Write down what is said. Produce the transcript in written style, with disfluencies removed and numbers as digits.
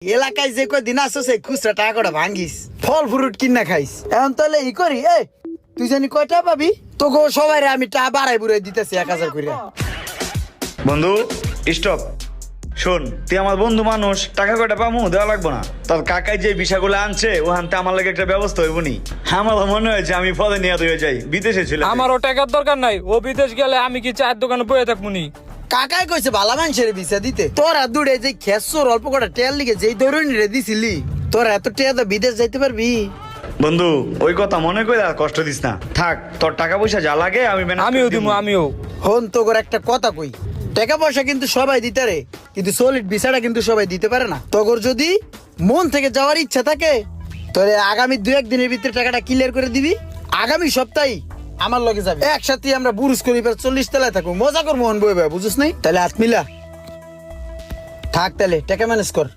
এলাকায় যে কয়দিন আসো সেই খুচরা টাকা কটা ভাঙ্গিস, ফল ফ্রুট কিনা খাইস। এখন তাহলে ই করি, তুই জানি কয়টা পাবি? তোকে সবাই আমি টা বাড়াই বুড়াই দিতেছি 1000 করে। বন্ধু স্টপ, শোন তুই আমার বন্ধু মানুষ, টাকা কয়টা পামু দেওয়া লাগবো না। তোর কাকাই যে বিষয়গুলো আনছে ওখানতে আমার লাগে একটা ব্যবস্থা হইব নি। আমার মনে হয়েছে আমি পদে নিয়ে হয়ে যাই, বিদেশে ছিল। আমারও টাকার দরকার নাই, ও বিদেশ গেলে আমি কি চায়ের দোকানে বয়ে থাকবো নি? কাকাই কইছে ভালো মানুষের ভিসা দিতে, তোরা দূরে যে খেসর অল্প কটা টেয়ার লিগে যেই ধরুন রে দিছিলি, তোরা এত টেয়া তো বিদেশ যাইতে পারবি? বন্ধু ওই কথা মনে করে আর কষ্ট দিস না, থাক তোর টাকা পয়সা যা লাগে আমি আমিও দিব, আমিও। হন তো করে একটা কথা কই, টাকা পয়সা কিন্তু সবাই দিতে রে, কিন্তু সলিড ভিসাটা কিন্তু সবাই দিতে পারে না। তগর যদি মন থেকে যাওয়ার ইচ্ছা থাকে তাহলে আগামী 2-1 দিনের ভিতরে টাকাটা ক্লিয়ার করে দিবি। আগামী সপ্তাহে আমার লগে যাবে, একসাথে আমরা বুরুজ খলিফার 40 তলায় থাকবো, মজা করবো মন বই বুঝিস নাই? তাহলে হাত মিলা থাক, তাহলে টাকা ম্যানেজ কর।